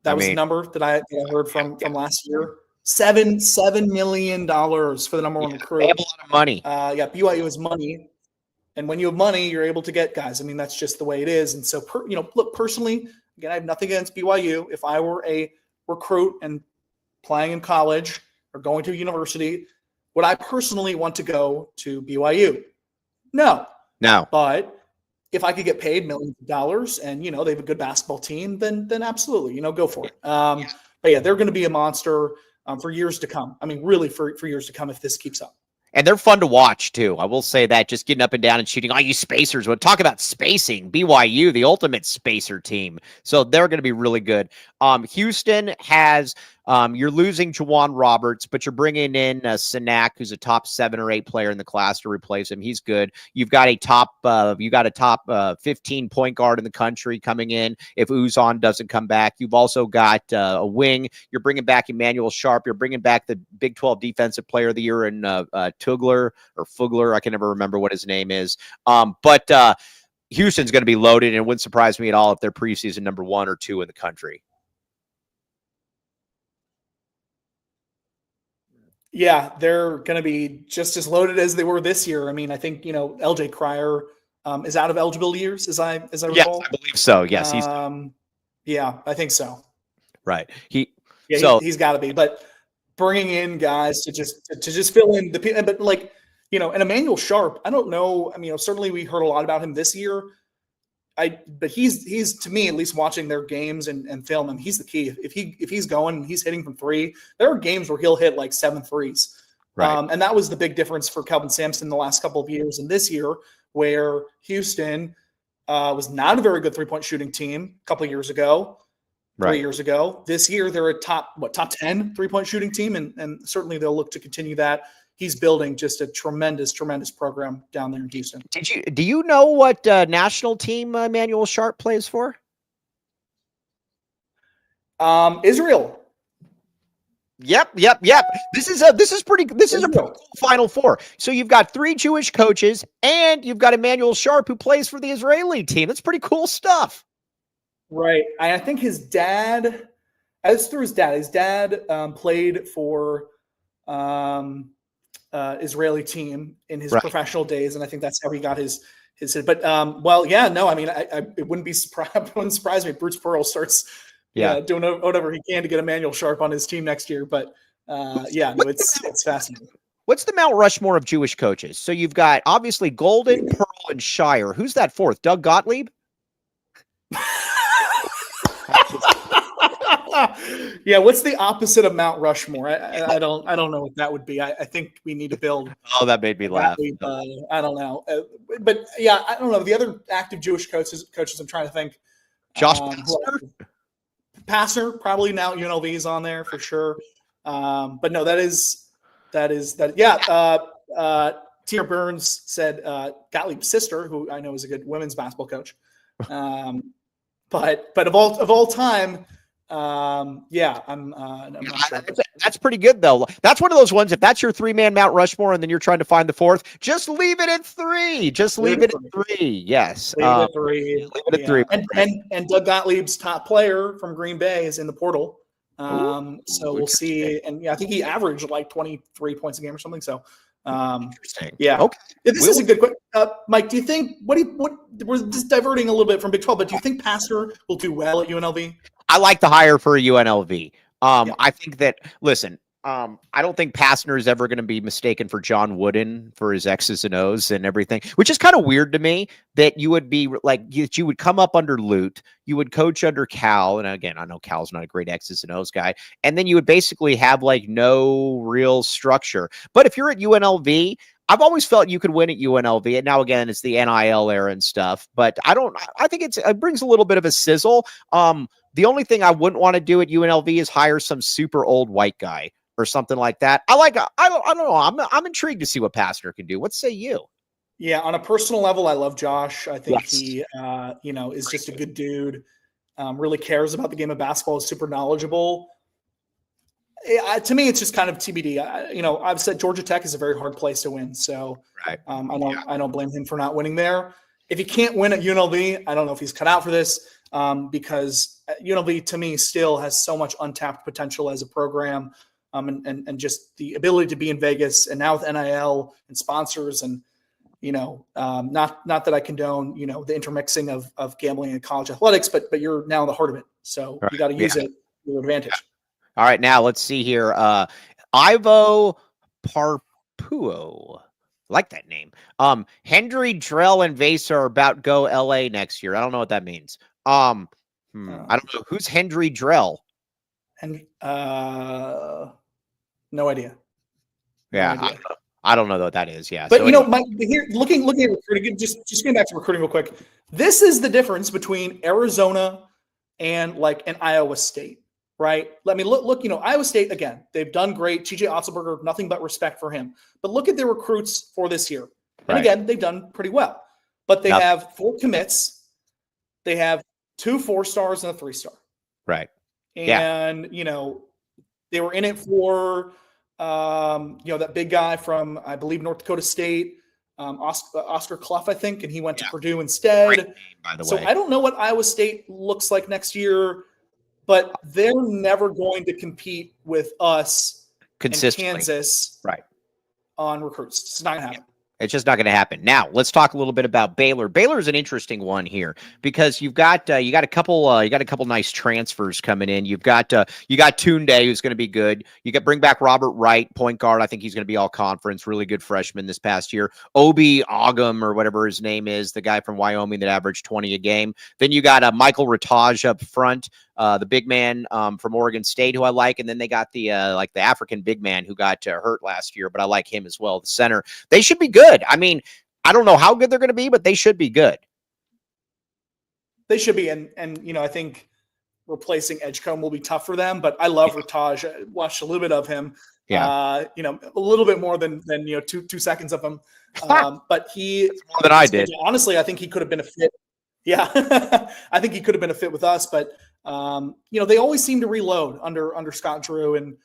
That was the number that I heard from last year. $7 million for the number one recruit. They have a lot of money. BYU is money. And when you have money, you're able to get guys. I mean, that's just the way it is. And so, look, personally, again, I have nothing against BYU. If I were a recruit and playing in college or going to a university, would I personally want to go to BYU? No. But if I could get paid millions of dollars and, they have a good basketball team, then absolutely, go for it. But yeah, they're going to be a monster for years to come. I mean, really for years to come if this keeps up. And they're fun to watch, too. I will say that, just getting up and down and shooting. Oh, you spacers. Well, talk about spacing. BYU, the ultimate spacer team. So they're going to be really good. Houston has, you're losing Jawan Roberts, but you're bringing in Sinak, who's a top 7 or 8 player in the class to replace him. He's good. You've got a top 15 point guard in the country coming in if Uzan doesn't come back. You've also got a wing. You're bringing back Emmanuel Sharp. You're bringing back the Big 12 Defensive Player of the Year in Fugler. I can never remember what his name is. But Houston's going to be loaded, and it wouldn't surprise me at all if they're preseason number 1 or 2 in the country. Yeah, they're going to be just as loaded as they were this year. I mean, I think, LJ Cryer is out of eligibility years, as I recall. Yes, I believe so. Yes, he's. Yeah, I think so. Right. He's got to be. But bringing in guys to just fill in the, but like, and Emmanuel Sharp, I don't know. I mean, certainly we heard a lot about him this year. But he's to me, at least watching their games and film him, he's the key. If he's going and he's hitting from 3, there are games where he'll hit like 7 threes. Right. And that was the big difference for Kelvin Sampson the last couple of years. And this year, where Houston was not a very good 3-point shooting team a couple of years ago, 3 years ago. This year, they're a top 10 3-point shooting team, and certainly they'll look to continue that. He's building just a tremendous, tremendous program down there in Houston. Do you know what national team Emmanuel Sharp plays for? Israel. Yep. This is a pretty cool Final Four. So you've got 3 Jewish coaches, and you've got Emmanuel Sharp who plays for the Israeli team. That's pretty cool stuff. Right. I think his dad. As through his dad played for. Israeli team in his professional days, and I think that's how he got his. But I mean, it wouldn't surprise me if Bruce Pearl starts doing whatever he can to get Emmanuel Sharp on his team next year. But it's fascinating. What's the Mount Rushmore of Jewish coaches? So you've got obviously Golden, Pearl, and Shire. Who's that 4th? Doug Gottlieb? Yeah, what's the opposite of Mount Rushmore? I don't know what that would be. I think we need to build. Oh, that made me laugh. I don't know, but yeah, I don't know. The other active Jewish coaches I'm trying to think. Josh Passer, probably now UNLV is on there for sure. But no, that is. Yeah, Tia Burns said Gottlieb's sister, who I know is a good women's basketball coach. But of all time. I'm not sure. That's pretty good though. That's one of those ones. If that's your 3-man Mount Rushmore, and then you're trying to find the 4th, just leave it at 3. Just leave it at 3. Yes, leave it at 3. Leave it at 3. And Doug Gottlieb's top player from Green Bay is in the portal. So we'll see. And I think he averaged like 23 points a game or something. So. Interesting. Yeah. Okay. This is a good question. Mike, do you think we're just diverting a little bit from Big 12, but do you think Passer will do well at UNLV? I like the hire for UNLV. I think that, listen, I don't think Pastner is ever going to be mistaken for John Wooden for his X's and O's and everything, which is kind of weird to me that you would be like, you would come up under Lute, you would coach under Cal. And again, I know Cal's not a great X's and O's guy. And then you would basically have like no real structure. But if you're at UNLV, I've always felt you could win at UNLV. And now again, it's the NIL era and stuff, but I think it brings a little bit of a sizzle. The only thing I wouldn't want to do at UNLV is hire some super old white guy or something like that. I don't know. I'm intrigued to see what Pastner can do. What say you? Yeah, on a personal level, I love Josh. I think he, is just a good dude. Really cares about the game of basketball. Is super knowledgeable. To me, it's just kind of TBD. I've said Georgia Tech is a very hard place to win. So I don't blame him for not winning there. If he can't win at UNLV, I don't know if he's cut out for this. Because UNLV to me still has so much untapped potential as a program, and just the ability to be in Vegas, and now with NIL and sponsors, and not that I condone, the intermixing of gambling and college athletics, but you're now in the heart of it. So you got to use it to your advantage. All right. Now let's see here. Ivo Parpuo. I like that name. Hendry, Drell, and Vassar are about go LA next year. I don't know what that means. I don't know. Who's Hendry Drell? And no idea. Yeah. I don't know what that is. Yeah. But so Mike, here looking at recruiting, just getting back to recruiting real quick. This is the difference between Arizona and like an Iowa State, right? Let me look, Iowa State, again, they've done great. TJ Otzelberger, nothing but respect for him. But look at their recruits for this year. And again, they've done pretty well. But they have 4 commits. They have 2 4-stars and a 3-star. Right. And, they were in it for that big guy from, I believe, North Dakota State, Oscar Clough, I think, and he went to Purdue instead. Great name, by the way. So I don't know what Iowa State looks like next year, but they're never going to compete with us consistently, and Kansas, on recruits. It's not going to happen. It's just not going to happen. Now, let's talk a little bit about Baylor. Baylor is an interesting one here because you've got a couple nice transfers coming in. You got Tunde, who's going to be good. You got bring back Robert Wright, point guard. I think he's going to be all conference. Really good freshman this past year. Obi Ogum or whatever his name is, the guy from Wyoming that averaged 20 a game. Then you got Michael Rataj up front. The big man from Oregon State, who I like, and then they got the African big man who got hurt last year, but I like him as well. The center, they should be good. I mean, I don't know how good they're going to be, but they should be good. They should be, and I think replacing Edgecombe will be tough for them. But I love Rataj. I watched a little bit of him. A little bit more than 2 seconds of him. But it's more than I did. Honestly, I think he could have been a fit. Yeah, I think he could have been a fit with us, but they always seem to reload under Scott Drew, and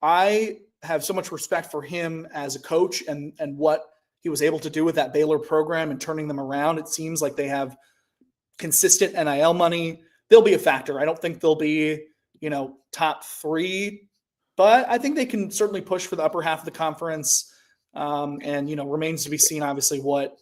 I have so much respect for him as a coach and what he was able to do with that Baylor program and turning them around. It seems like they have consistent NIL money. They'll be a factor. I don't think they'll be, top 3, but I think they can certainly push for the upper half of the conference. And remains to be seen, obviously, what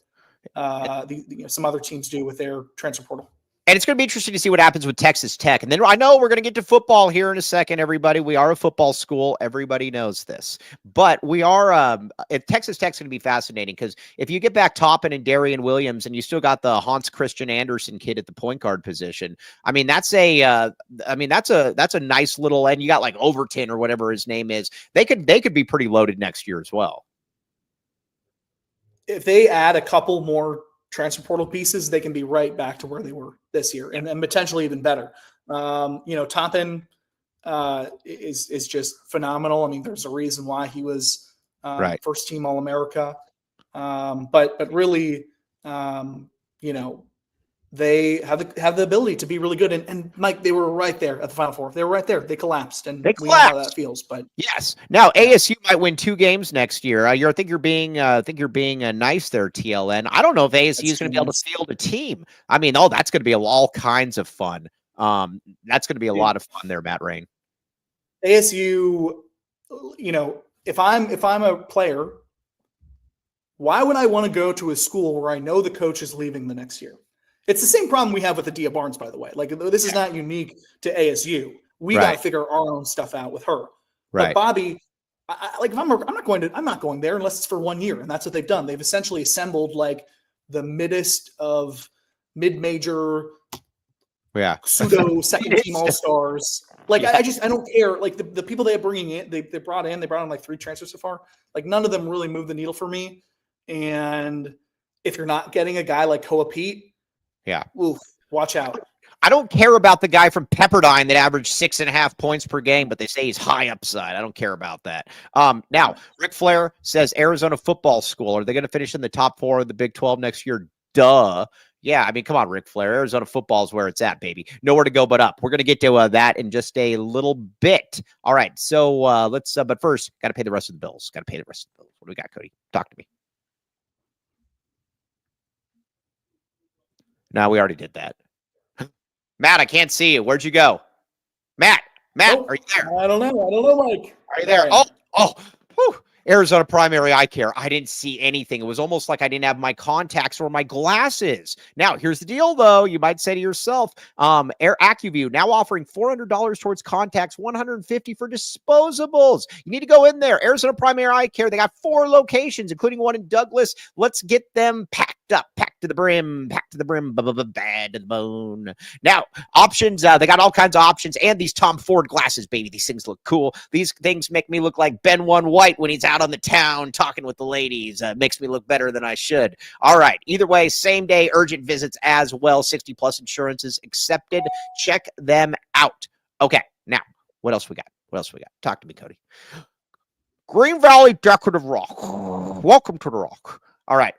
some other teams do with their transfer portal. And it's going to be interesting to see what happens with Texas Tech. And then I know we're going to get to football here in a second, everybody. We are a football school. Everybody knows this. But we are Texas Tech's going to be fascinating because if you get back Toppin and Darian Williams and you still got the Hans Christian Andersen kid at the point guard position, I mean, that's a nice little, and you got like Overton or whatever his name is. They could be pretty loaded next year as well. If they add a couple more transfer portal pieces, they can be right back to where they were this year and potentially even better. Toppin is just phenomenal. I mean, there's a reason why he was first team All-America. But really, they have the ability to be really good. And Mike, they were right there at the Final Four. They were right there. They collapsed, and we know how that feels. But yes, now ASU might win 2 games next year. I think you're being nice there, TLN. I don't know if ASU is going to be able to field a team. I mean, that's going to be all kinds of fun. That's going to be a lot of fun there, Matt Rein. ASU, if I'm a player, why would I want to go to a school where I know the coach is leaving the next year? It's the same problem we have with Adia Barnes, by the way. Like, this is not unique to ASU. We got to figure our own stuff out with her. Right. But Bobby, I'm not going there unless it's for 1 year, and that's what they've done. They've essentially assembled like the middest of mid-major, pseudo second team all-stars. Like, I don't care. Like the people they brought in like 3 transfers so far. Like, none of them really move the needle for me. And if you're not getting a guy like Koa Pete, watch out. I don't care about the guy from Pepperdine that averaged 6.5 points per game, but they say he's high upside. I don't care about that. Now, Ric Flair says Arizona Football School. Are they going to finish in the top 4 of the Big 12 next year? Duh. Yeah, I mean, come on, Ric Flair. Arizona football is where it's at, baby. Nowhere to go but up. We're going to get to that in just a little bit. All right, so let's. But first, got to pay the rest of the bills. Got to pay the rest of the bills. What do we got, Cody? Talk to me. No, we already did that. Matt, I can't see you. Where'd you go? Matt, are you there? I don't know, Mike. Are you there? Oh. Whew. Arizona Primary Eye Care. I didn't see anything. It was almost like I didn't have my contacts or my glasses. Now, here's the deal, though. You might say to yourself, Air AccuView now offering $400 towards contacts, $150 for disposables. You need to go in there. Arizona Primary Eye Care. They got 4 locations, including one in Douglas. Let's get them packed up, packed to the brim, bad to the bone. Now, options. They got all kinds of options, and these Tom Ford glasses, baby. These things look cool. These things make me look like Ben One White when he's out on the town talking with the ladies. Makes me look better than I should. All right. Either way, same day urgent visits as well. 60 plus insurances accepted. Check them out. Okay. Now, what else we got? Talk to me, Cody. Green Valley Decorative Rock. Welcome to the Rock. All right.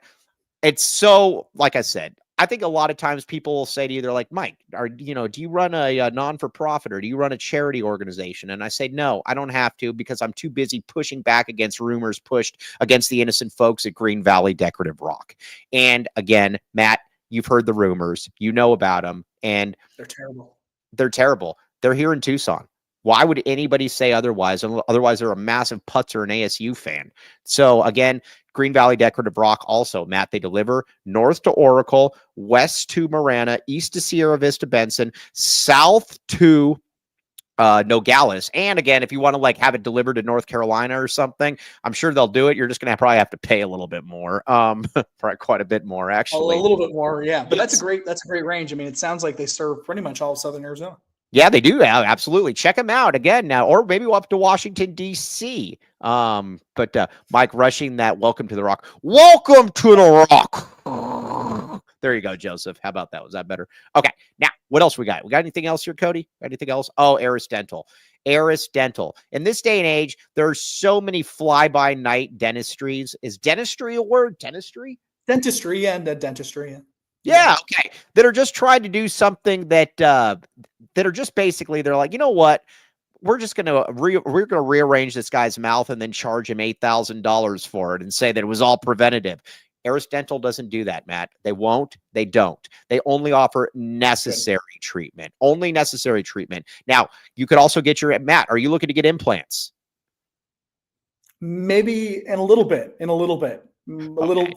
It's so, like I said, I think a lot of times people will say to you, they're like, Mike, do you run a non-for-profit or do you run a charity organization? And I say, no, I don't have to because I'm too busy pushing back against rumors pushed against the innocent folks at Green Valley Decorative Rock. And again, Matt, you've heard the rumors, you know about them, and they're terrible. They're here in Tucson. Why would anybody say otherwise? Otherwise, they're a massive Putz or an ASU fan. So again, Green Valley Decorative Rock also, Matt, they deliver north to Oracle, west to Marana, east to Sierra Vista Benson, south to Nogales. And again, if you want to like have it delivered to North Carolina or something, I'm sure they'll do it. You're just going to probably have to pay a little bit more, probably quite a bit more actually. A little bit more, yeah. But that's a great range. I mean, it sounds like they serve pretty much all of Southern Arizona. Yeah, they do. Yeah, absolutely. Check them out again now, or maybe we'll up to Washington, D.C. But Mike rushing that. Welcome to the Rock. Welcome to the Rock. There you go, Joseph. How about that? Was that better? Okay. Now, what else we got? We got anything else here, Cody? Anything else? Oh, Eris Dental. Eris Dental. In this day and age, there's so many fly-by-night dentistries. Is dentistry a word? Dentistry? Dentistry and dentistry. Yeah. Yeah, okay. That are just trying to do something that are just basically they're like, you know what? We're just gonna rearrange this guy's mouth and then charge him $8,000 for it and say that it was all preventative. Eris Dental doesn't do that, Matt. They won't. They don't. They only offer necessary treatment. Only necessary treatment. Now, you could also get your Matt. Are you looking to get implants? Maybe in a little bit.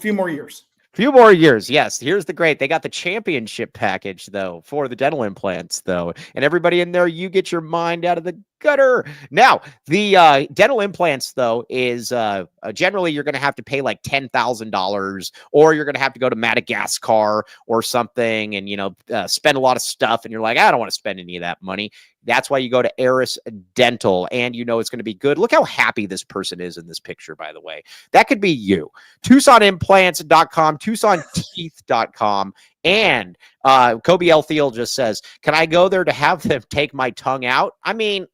Few more years. Few more years. Yes. Here's the great. They got the championship package, though, for the dental implants, though. And everybody in there, you get your mind out of the gutter. Now, the dental implants, though, is generally you're going to have to pay like $10,000 or you're going to have to go to Madagascar or something and, spend a lot of stuff. And you're like, I don't want to spend any of that money. That's why you go to Eris Dental and it's going to be good. Look how happy this person is in this picture, by the way. That could be you. TucsonImplants.com, TucsonTeeth.com. And Kobe L. Thiel just says, can I go there to have them take my tongue out? I mean,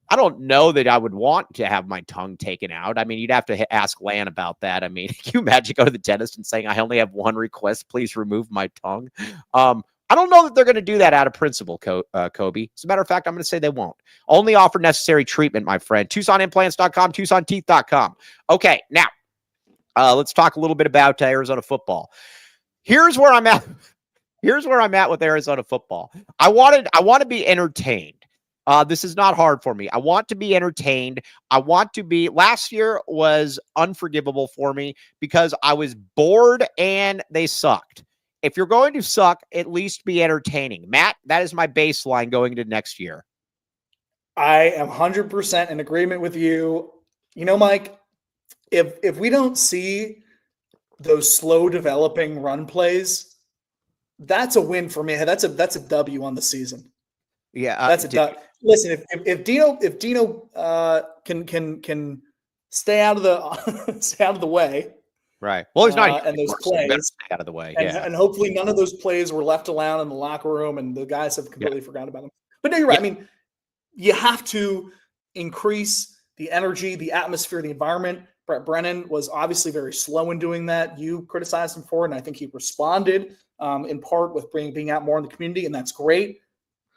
I don't know that I would want to have my tongue taken out. I mean, you'd have to ask Lan about that. I mean, can you imagine go to the dentist and saying, I only have one request, please remove my tongue? I don't know that they're going to do that out of principle, Kobe. As a matter of fact, I'm going to say they won't. Only offer necessary treatment, my friend. TucsonImplants.com, TucsonTeeth.com. Okay, now, let's talk a little bit about Arizona football. Here's where I'm at. Here's where I'm at with Arizona football. I want to be entertained. This is not hard for me. I want to be entertained. Last year was unforgivable for me because I was bored and they sucked. If you're going to suck, at least be entertaining. Matt, that is my baseline going into next year. I am 100% in agreement with you. Mike, if we don't see those slow developing run plays, that's a win for me. That's a W on the season. Yeah, that's a W. Listen, if Dino can stay out of the way. Right. Well, he's not. And those plays out of the way. And hopefully none of those plays were left alone in the locker room and the guys have completely forgotten about them. But no, you're right. I mean, you have to increase the energy, the atmosphere, the environment. Brett Brennan was obviously very slow in doing that. You criticized him for it, and I think he responded in part with being out more in the community, and that's great.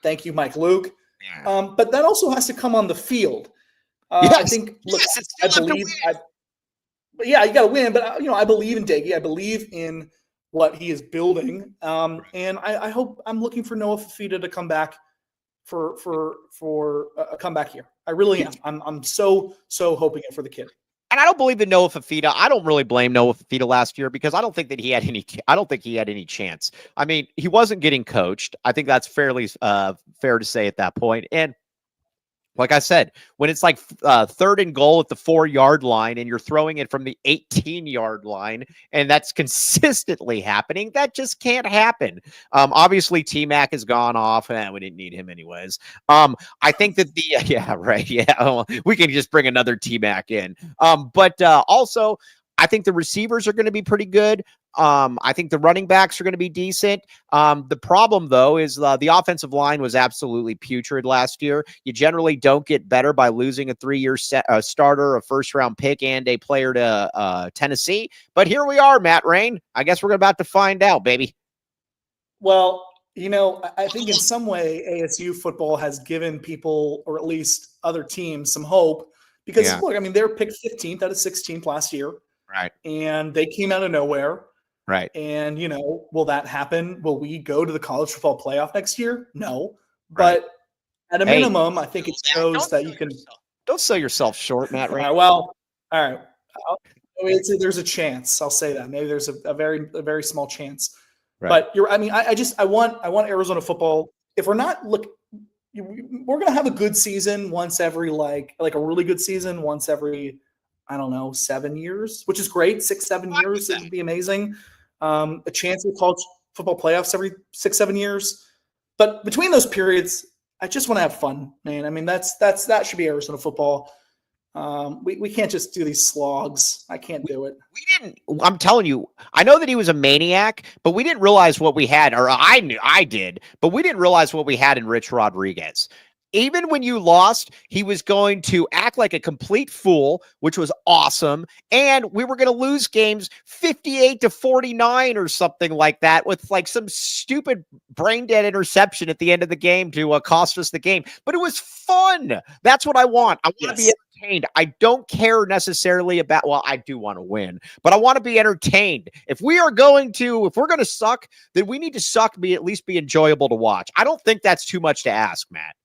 Thank you, Mike Luke. Yeah. But that also has to come on the field. I think, look, I believe – But yeah, you got to win. But I believe in Daggy. I believe in what he is building. And I'm looking for Noah Fafita to come back for a comeback here. I really am. I'm so hoping it for the kid. And I don't believe in Noah Fafita. I don't really blame Noah Fafita last year because I don't think he had any chance. I mean, he wasn't getting coached. I think that's fairly fair to say at that point. And like I said, when it's like third and goal at the 4-yard line and you're throwing it from the 18-yard line and that's consistently happening, that just can't happen. Obviously, T-Mac has gone off. We didn't need him anyways. I think that yeah, right. Yeah, we can just bring another T-Mac in. But also, I think the receivers are going to be pretty good. I think the running backs are going to be decent. The problem, though, is the offensive line was absolutely putrid last year. You generally don't get better by losing a 3-year starter, a first-round pick, and a player to Tennessee. But here we are, Matt Rein. I guess we're about to find out, baby. Well, I think in some way ASU football has given people, or at least other teams, some hope because, look, I mean, they were picked 15th out of 16th last year. Right. And they came out of nowhere. Right. And, will that happen? Will we go to the college football playoff next year? No. Right. But at a minimum, I think it shows that you can. Don't sell yourself short, Matt Rein. All right. There's a chance. I'll say that. Maybe there's a very small chance. Right. But I want Arizona football. If we're not we're going to have a good season once every like a really good season once every, I don't know, 7 years, which is great. 6-7 years, it would be amazing. A chance at college football playoffs every 6-7 years. But between those periods, I just want to have fun, man. I mean, that should be Arizona football. We can't just do these slogs. I can't do it. We didn't. I'm telling you, I know that he was a maniac, but we didn't realize what we had, or I did, but we didn't realize what we had in Rich Rodriguez. Even when you lost, he was going to act like a complete fool, which was awesome. And we were going to lose games 58-49 or something like that with like some stupid brain dead interception at the end of the game to cost us the game. But it was fun. That's what I want. I want to be entertained. I don't care necessarily about, well, I do want to win, but I want to be entertained. If we're going to suck, then we need to suck, at least be enjoyable to watch. I don't think that's too much to ask, Matt.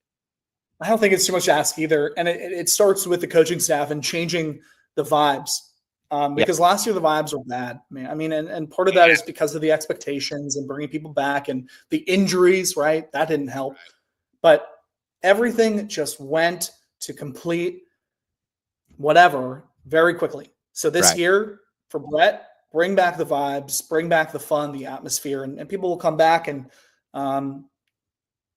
I don't think it's too much to ask either. And it starts with the coaching staff and changing the vibes. Because last year the vibes were bad, man. I mean, and part of that is because of the expectations and bringing people back and the injuries, right? That didn't help. But everything just went to complete whatever very quickly. So this year for Brett, bring back the vibes, bring back the fun, the atmosphere, and people will come back and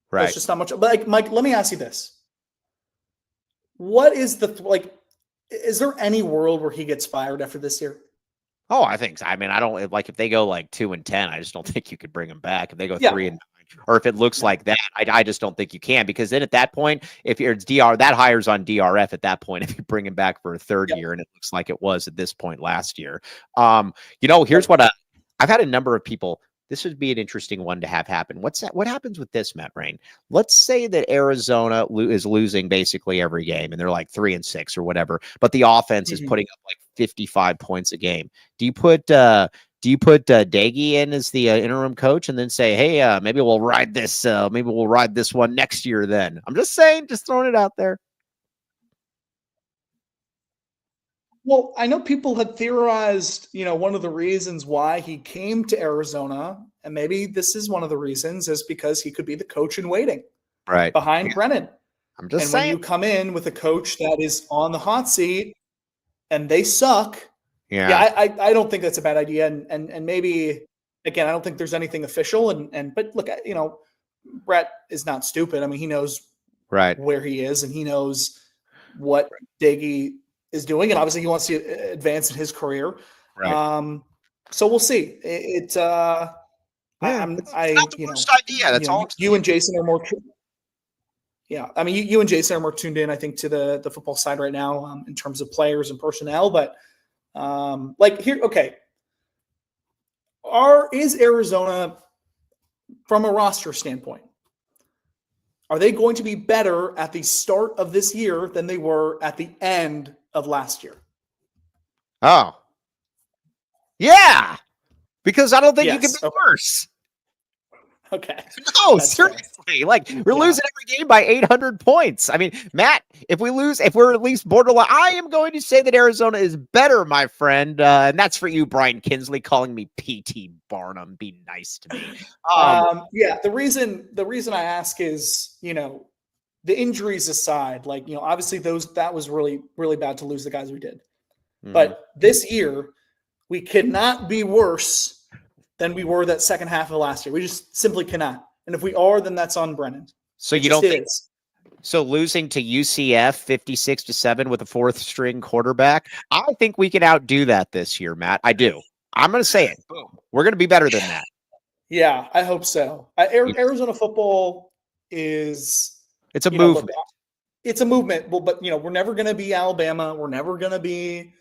there's just not much. But like, Mike, let me ask you this. What is is there any world where he gets fired after this year? Oh, I think so. I mean, I don't like if they go like 2-10, I just don't think you could bring them back. If they go 3-9, or if it looks like that, I just don't think you can, because then at that point, if you're that hires on DRF at that point, if you bring him back for a third year, and it looks like it was at this point last year. Here's what I've had a number of people. This would be an interesting one to have happen. What happens with this, Matt Rein? Let's say that Arizona is losing basically every game and they're like 3-6 or whatever, but the offense is putting up like 55 points a game. Do you put Daggy in as the interim coach and then say, hey, maybe we'll ride this one next year then? I'm just saying, just throwing it out there. Well, I know people had theorized, one of the reasons why he came to Arizona, and maybe this is one of the reasons, is because he could be the coach in waiting behind Brennan. I'm just saying. When you come in with a coach that is on the hot seat and they suck, I don't think that's a bad idea. And maybe, again, I don't think there's anything official. But look, Brett is not stupid. I mean, he knows where he is and he knows what Daggy is doing, and obviously he wants to advance in his career. So we'll see. It's not the worst idea. That's all. You and Jason are more. I mean, you and Jason are more tuned in, I think, to the football side right now in terms of players and personnel. But is Arizona, from a roster standpoint, are they going to be better at the start of this year than they were at the end of last year? Oh, yeah, because I don't think you can be worse. Okay. No, That's fair. seriously. Like, we're losing every game by 800 points. I mean, Matt, if we're at least borderline, I am going to say that Arizona is better, my friend. And that's for you, Brian Kinsley, calling me P.T. Barnum. Be nice to me. Yeah. The reason I ask is, the injuries aside, like, obviously that was really, really bad to lose the guys we did. But this year, we cannot be worse than we were that second half of last year. We just simply cannot. And if we are, then that's on Brennan. So you don't think so? Losing to UCF 56-7 with a fourth string quarterback, I think we can outdo that this year, Matt. I do. I'm going to say it. Boom. We're going to be better than that. Yeah, I hope so. Arizona football is it's a movement. Look, it's a movement. Well, but we're never going to be Alabama. We're never going to be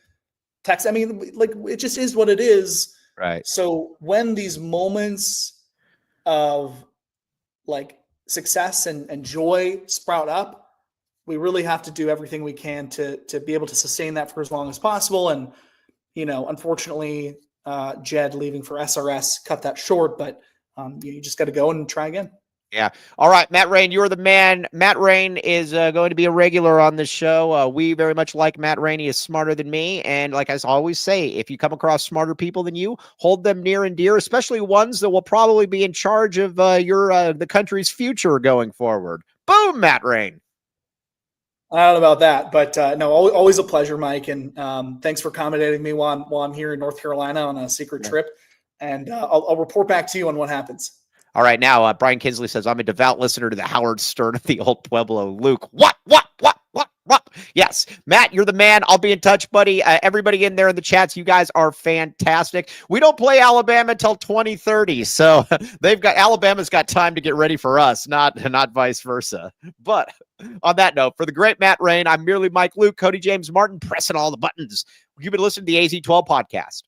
Texas. I mean, like, it just is what it is. Right. So when these moments of like success and joy sprout up, we really have to do everything we can to be able to sustain that for as long as possible. And, unfortunately, Jed leaving for SRS cut that short, but you just got to go and try again. Yeah. All right, Matt Rein, you're the man. Matt Rein is going to be a regular on this show. We very much like Matt Rein. He is smarter than me. And like I always say, if you come across smarter people than you, hold them near and dear, especially ones that will probably be in charge of the country's future going forward. Boom, Matt Rein. I don't know about that, but no, always a pleasure, Mike. And thanks for accommodating me while I'm here in North Carolina on a secret trip. And I'll report back to you on what happens. All right, now Brian Kinsley says, I'm a devout listener to the Howard Stern of the Old Pueblo. Luke, what? Yes, Matt, you're the man. I'll be in touch, buddy. Everybody in there in the chats, you guys are fantastic. We don't play Alabama until 2030, so Alabama's got time to get ready for us, not vice versa. But on that note, for the great Matt Rein, I'm merely Mike Luke, Cody James Martin, pressing all the buttons. You've been listening to the AZ12 podcast.